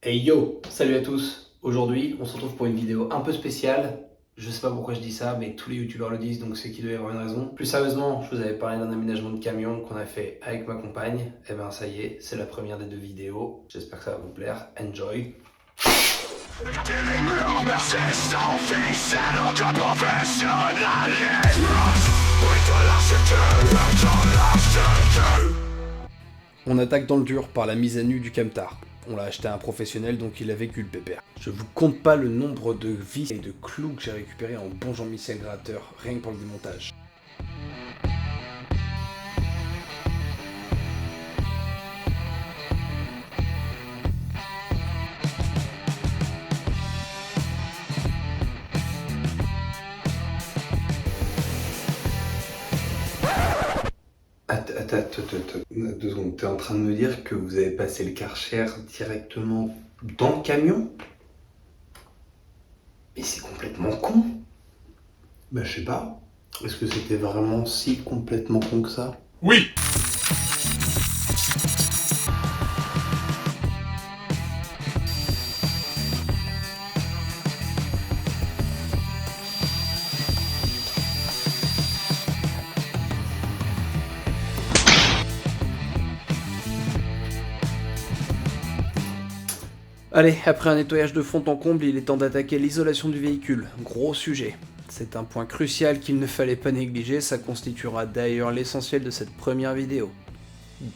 Hey yo, salut à tous. Aujourd'hui, on se retrouve pour une vidéo un peu spéciale. Je sais pas pourquoi je dis ça, mais tous les youtubeurs le disent, donc c'est qu'il doit y avoir une raison. Plus sérieusement, je vous avais parlé d'un aménagement de camion qu'on a fait avec ma compagne. Et ben ça y est, c'est la première des deux vidéos. J'espère que ça va vous plaire. Enjoy. On attaque dans le dur par la mise à nu du camtar. On l'a acheté à un professionnel, donc il a vécu le pépère. Je vous compte pas le nombre de vis et de clous que j'ai récupérés en bon Jean-Michel Gratteur, rien que pour le démontage. Attends, 2 secondes. T'es en train de me dire que vous avez passé le Karcher directement dans le camion? Mais c'est complètement con. Bah je sais pas. Est-ce que c'était vraiment si complètement con que ça? Oui. Allez, après un nettoyage de fond en comble, il est temps d'attaquer l'isolation du véhicule. Gros sujet. C'est un point crucial qu'il ne fallait pas négliger, ça constituera d'ailleurs l'essentiel de cette première vidéo.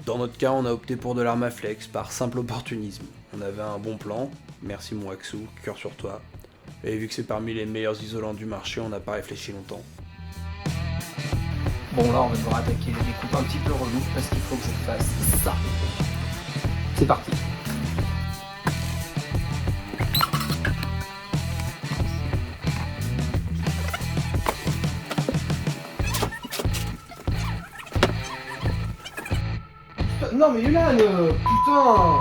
Dans notre cas, on a opté pour de l'Armaflex, par simple opportunisme. On avait un bon plan, merci mon Axou, cœur sur toi. Et vu que c'est parmi les meilleurs isolants du marché, on n'a pas réfléchi longtemps. Bon là, on va devoir attaquer les coupes un petit peu relous, parce qu'il faut que je fasse ça. C'est parti. Non mais Yulan, putain!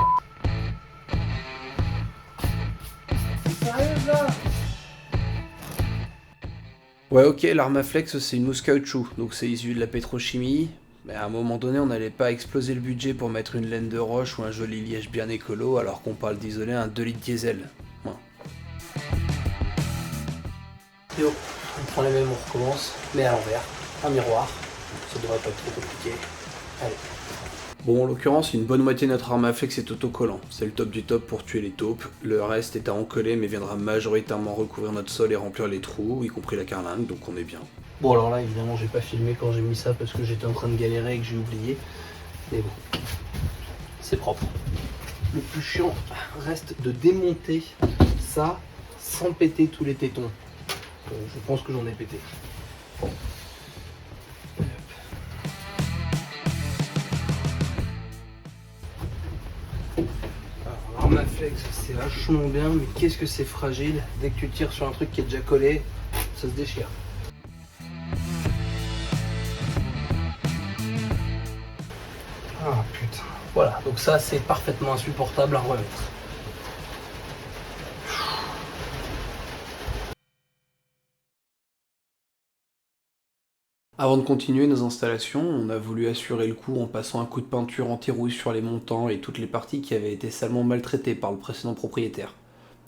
C'est sérieux là? Ouais ok, l'Armaflex c'est une mousse caoutchouc, donc c'est issu de la pétrochimie, mais à un moment donné on n'allait pas exploser le budget pour mettre une laine de roche ou un joli liège bien écolo alors qu'on parle d'isoler un 2 litres diesel. Ouais. Yo, on prend les mêmes, on recommence, mais à l'envers, un miroir, ça devrait pas être trop compliqué. Allez. Bon, en l'occurrence, une bonne moitié de notre Armaflex est autocollant. C'est le top du top pour tuer les taupes. Le reste est à encoller mais viendra majoritairement recouvrir notre sol et remplir les trous, y compris la carlingue, donc on est bien. Bon alors là, évidemment, j'ai pas filmé quand j'ai mis ça parce que j'étais en train de galérer et que j'ai oublié. Mais bon, c'est propre. Le plus chiant reste de démonter ça sans péter tous les tétons. Je pense que j'en ai pété. Armaflex, c'est vachement bien, mais qu'est-ce que c'est fragile. Dès que tu tires sur un truc qui est déjà collé, ça se déchire. Ah putain. Voilà, donc ça c'est parfaitement insupportable à remettre. Avant de continuer nos installations, on a voulu assurer le coup en passant un coup de peinture anti-rouille sur les montants et toutes les parties qui avaient été salement maltraitées par le précédent propriétaire.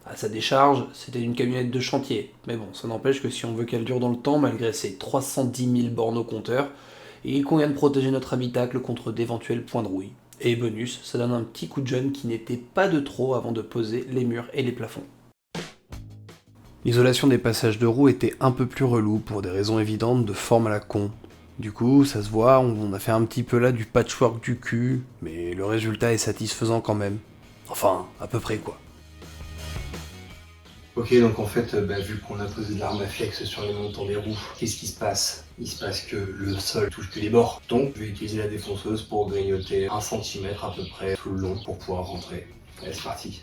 À sa décharge, c'était une camionnette de chantier, mais bon, ça n'empêche que si on veut qu'elle dure dans le temps, malgré ses 310 000 bornes au compteur, il convient de protéger notre habitacle contre d'éventuels points de rouille. Et bonus, ça donne un petit coup de jeune qui n'était pas de trop avant de poser les murs et les plafonds. L'isolation des passages de roues était un peu plus relou pour des raisons évidentes de forme à la con. Du coup, ça se voit, on a fait un petit peu là du patchwork du cul, mais le résultat est satisfaisant quand même. Enfin, à peu près quoi. Ok, donc en fait, vu qu'on a posé de l'Armaflex sur les montants des roues, qu'est-ce qui se passe? Il se passe que le sol touche que les bords. Donc, je vais utiliser la défonceuse pour grignoter 1 cm à peu près tout le long pour pouvoir rentrer. Allez, c'est parti.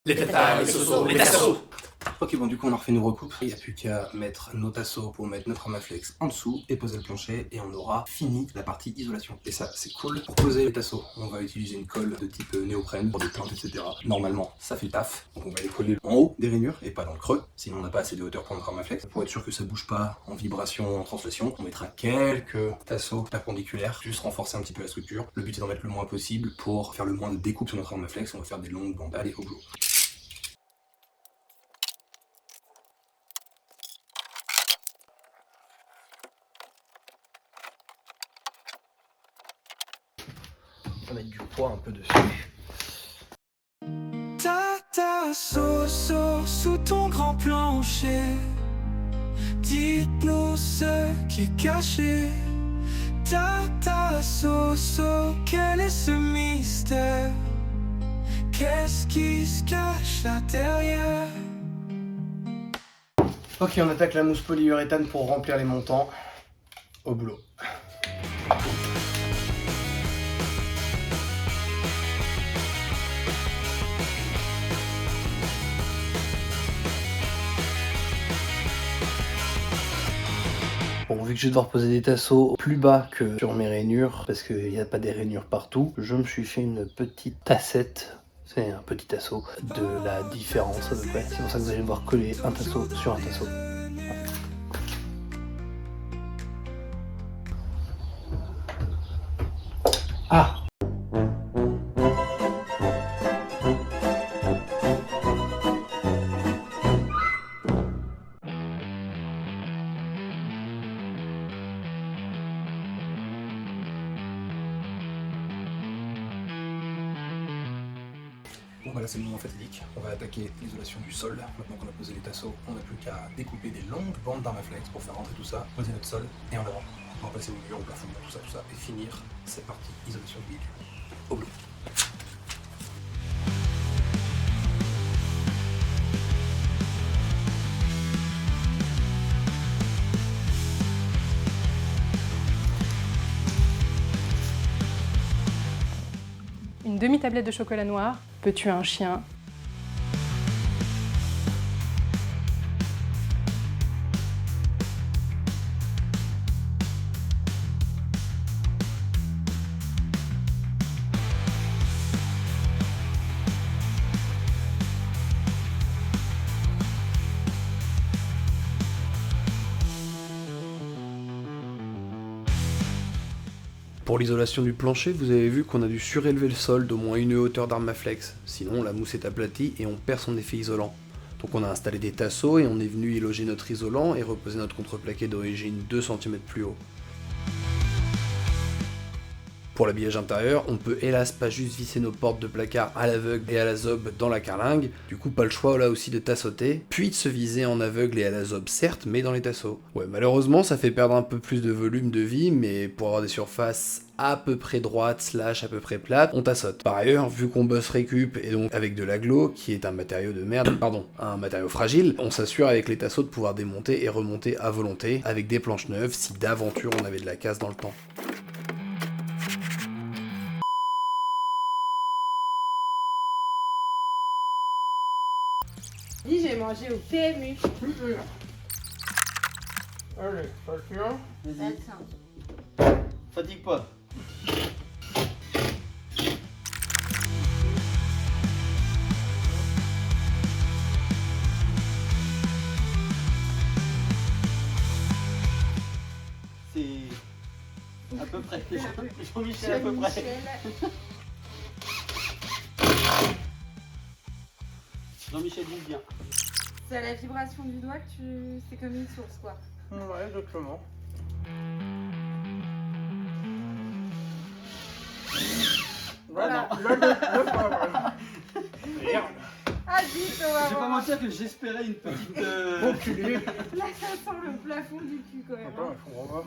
Les tatas, les sosos, les tassos. Ok, bon, du coup, on a refait nos recoupes. Il n'y a plus qu'à mettre nos tassos pour mettre notre Armaflex en dessous et poser le plancher et on aura fini la partie isolation. Et ça, c'est cool. Pour poser les tassos, on va utiliser une colle de type néoprène pour des plantes, etc. Normalement, ça fait le taf. Donc, on va les coller en haut des rainures et pas dans le creux. Sinon, on n'a pas assez de hauteur pour notre Armaflex. Pour être sûr que ça bouge pas en vibration, en translation, on mettra quelques tassos perpendiculaires, juste renforcer un petit peu la structure. Le but est d'en mettre le moins possible pour faire le moins de découpe sur notre Armaflex. On va faire des longues bandes. Allez, au boulot. On va mettre du poids un peu dessus. Tata Soso sous ton grand plancher, dites-nous ce qui est caché. Tata Soso, quel est ce mystère? Qu'est-ce qui se cache là derrière? Ok, on attaque la mousse polyuréthane pour remplir les montants. Au boulot. Bon, vu que je vais devoir poser des tasseaux plus bas que sur mes rainures, parce qu'il n'y a pas des rainures partout, je me suis fait une petite tassette, c'est un petit tasseau, de la différence à peu près. C'est pour ça que vous allez devoir coller un tasseau sur un tasseau. Ah! Bon bah là c'est le moment fatidique, on va attaquer l'isolation du sol. Maintenant qu'on a posé les tasseaux, on n'a plus qu'à découper des longues bandes d'Armaflex pour faire rentrer tout ça, poser notre sol et en avant. On va passer au mur, au plafond, tout ça, et finir cette partie isolation du véhicule. Au boulot. Une demi-tablette de chocolat noir peut tuer un chien. Pour l'isolation du plancher, vous avez vu qu'on a dû surélever le sol d'au moins une hauteur d'Armaflex, sinon la mousse est aplatie et on perd son effet isolant. Donc on a installé des tasseaux et on est venu y loger notre isolant et reposer notre contreplaqué d'origine 2 cm plus haut. Pour l'habillage intérieur, on peut hélas pas juste visser nos portes de placard à l'aveugle et à la zob dans la carlingue, du coup pas le choix là aussi de tassoter, puis de se viser en aveugle et à la zob certes, mais dans les tasseaux. Ouais, malheureusement ça fait perdre un peu plus de volume de vie, mais pour avoir des surfaces à peu près droites / à peu près plates, on tassote. Par ailleurs, vu qu'on bosse récup et donc avec de l'aglo, qui est un matériau de merde, pardon, un matériau fragile, on s'assure avec les tasseaux de pouvoir démonter et remonter à volonté, avec des planches neuves si d'aventure on avait de la casse dans le temps. Dis, j'ai mangé au PMU. Allez, attention. Vas-y. Fatigue pas. C'est à peu près. Jean-Michel à peu près. Jean-Michel dit bien. C'est à la vibration du doigt que tu... C'est comme une source, quoi. Ouais, exactement. Voilà. Merde. Ah, zut, on va Je vais pas voir. mentir que j'espérais une petite. Enculé. Là, ça sent le plafond du cul, quand même. Attends, il faut revoir.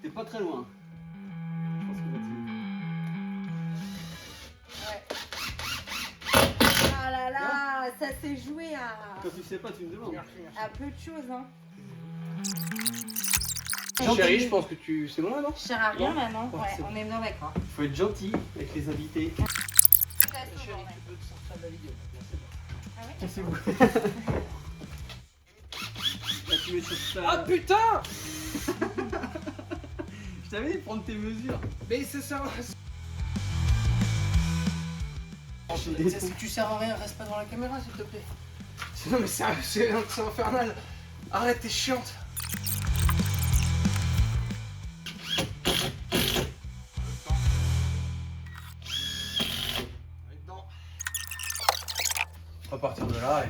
T'es pas très loin. Je pense qu'il va te- Ouais. Ah là là, ça s'est joué Quand tu sais pas, tu me demandes. à peu de choses, hein. Chérie, je pense que tu... C'est bon là, non? Je sers à rien maintenant. Ouais, Ouais, c'est on est bien d'accord. Faut être gentil avec les invités. Chérie, tu peux te sortir de la vidéo. Là, c'est bon. ouais. C'est vous. Là, tu mets sur ta... Ah putain! Je t'avais dit de prendre tes mesures. Mais c'est ça. Si tu sers à rien, reste pas devant la caméra s'il te plaît. Non mais c'est infernal. Arrête, t'es chiante. On va partir de là et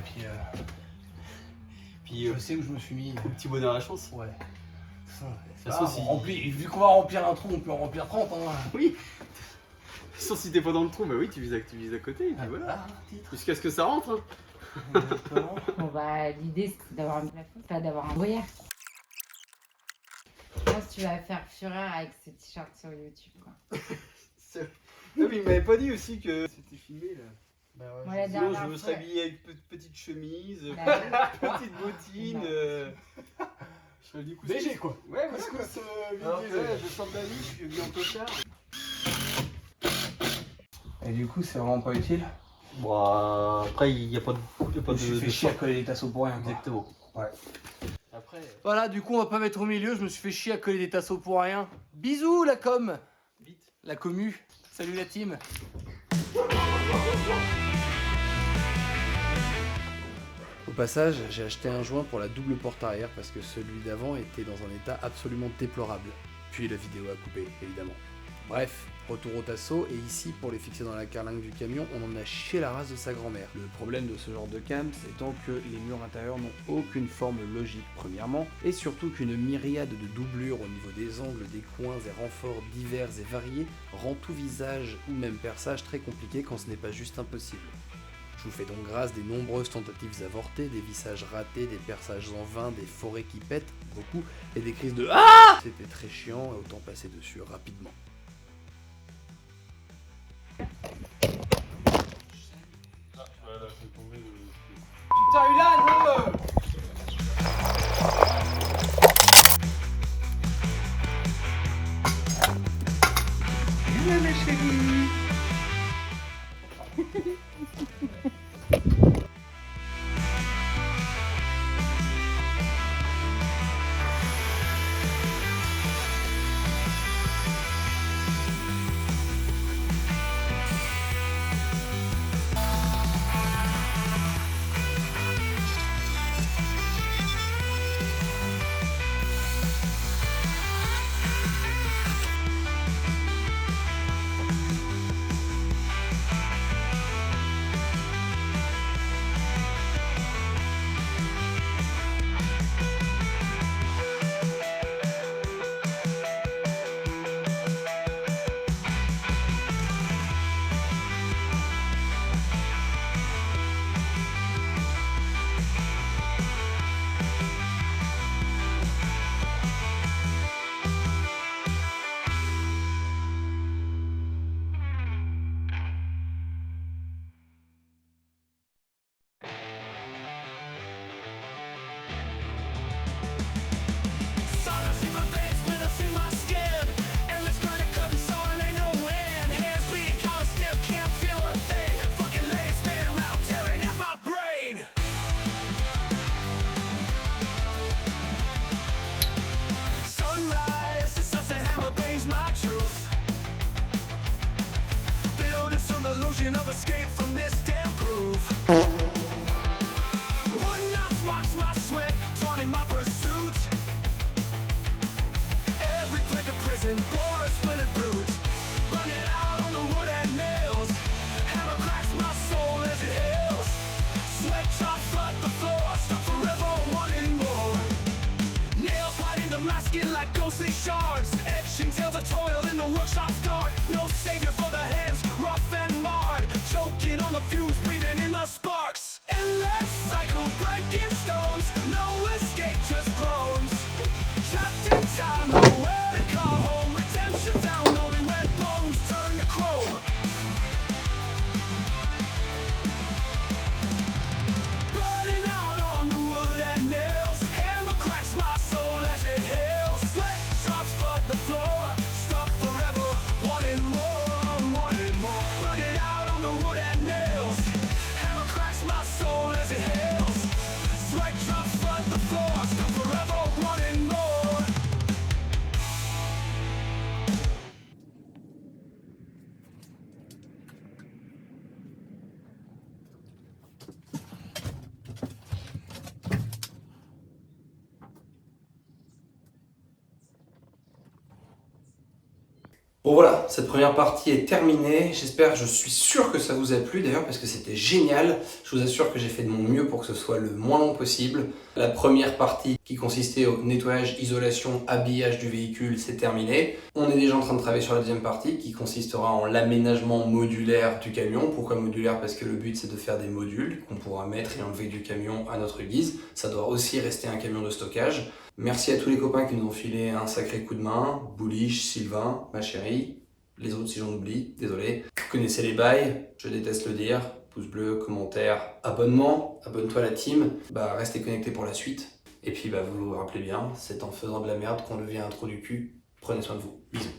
puis je sais où je me suis mis. Petit bonheur à la chance. Ouais. De toute façon, Vu qu'on va remplir un trou, on peut en remplir 30. Hein. Oui. De toute façon, si t'es pas dans le trou, bah oui, tu vises à côté et puis voilà. Jusqu'à ce que ça rentre. Hein. Bon bah l'idée c'est d'avoir un plafond, pas d'avoir un brouillard. Je pense que tu vas faire fureur avec ce t-shirt sur YouTube quoi. Non mais il m'avait pas dit aussi que c'était filmé là. Bah ouais, Moi, la Sinon dernière je me fois- serais habillé avec petite chemise, Bah, petite bottine. Bah. Je serais du coup. BG quoi. Ouais, parce que Alors que- je sors de la vie, je suis venu en clochard. Et du coup, c'est vraiment pas utile. Bon, après, il n'y a pas de. Je me suis fait chier à coller des tasseaux pour rien. Quoi. Exactement. Ouais. Après. Voilà, du coup, on va pas mettre au milieu. Je me suis fait chier à coller des tasseaux pour rien. Bisous, la com. Vite. La commu. Salut la team. Au passage, j'ai acheté un joint pour la double porte arrière parce que celui d'avant était dans un état absolument déplorable. Puis la vidéo a coupé, évidemment. Bref, retour au tasseau, et ici, pour les fixer dans la carlingue du camion, on en a chié la race de sa grand-mère. Le problème de ce genre de cam, c'est tant que les murs intérieurs n'ont aucune forme logique, premièrement, et surtout qu'une myriade de doublures au niveau des angles, des coins et renforts divers et variés rend tout visage ou même perçage très compliqué quand ce n'est pas juste impossible. Je vous fais donc grâce des nombreuses tentatives avortées, des vissages ratés, des perçages en vain, des forêts qui pètent, beaucoup, et des crises de AAH. C'était très chiant, autant passer dessus rapidement. Putain, Ulan, Ulan, ma chérie. Of escape from this damn groove. One knife marks my sweat, taunting my pursuit. Every click of prison bore a splintered brute. Running out on the wood and nails. Hammer cracks my soul as it hails. Sweat drops flood the floor, stuck forever wanting more. Nails biting the my skin like ghostly shards. Etching tales of toil in the workshop's dark. No savior for the hands, rough and marred. Choking on the fuse, breathing in the sparks. Endless cycle, breaking stones. No escape, just groans. Trapped in time, nowhere to call home. Redemption found, only red bones turn to chrome. Burning out on the wood and nails. Hammer cracks my soul as it hails. Sweat drops flood the floor. Stuck forever, wanting more, wanting more. Burning out on the wood and nails. Bon voilà, cette première partie est terminée. J'espère, je suis sûr que ça vous a plu d'ailleurs parce que c'était génial. Je vous assure que j'ai fait de mon mieux pour que ce soit le moins long possible. La première partie qui consistait au nettoyage, isolation, habillage du véhicule, c'est terminé. On est déjà en train de travailler sur la deuxième partie qui consistera en l'aménagement modulaire du camion. Pourquoi modulaire? Parce que le but c'est de faire des modules qu'on pourra mettre et enlever du camion à notre guise. Ça doit aussi rester un camion de stockage. Merci à tous les copains qui nous ont filé un sacré coup de main. Bouliche, Sylvain, ma chérie, les autres si j'en oublie, désolé. Vous connaissez les bails, je déteste le dire. Pouce bleu, commentaire, abonnement, abonne-toi à la team. Restez connectés pour la suite. Et puis vous vous rappelez bien, c'est en faisant de la merde qu'on devient un trou du cul. Prenez soin de vous. Bisous.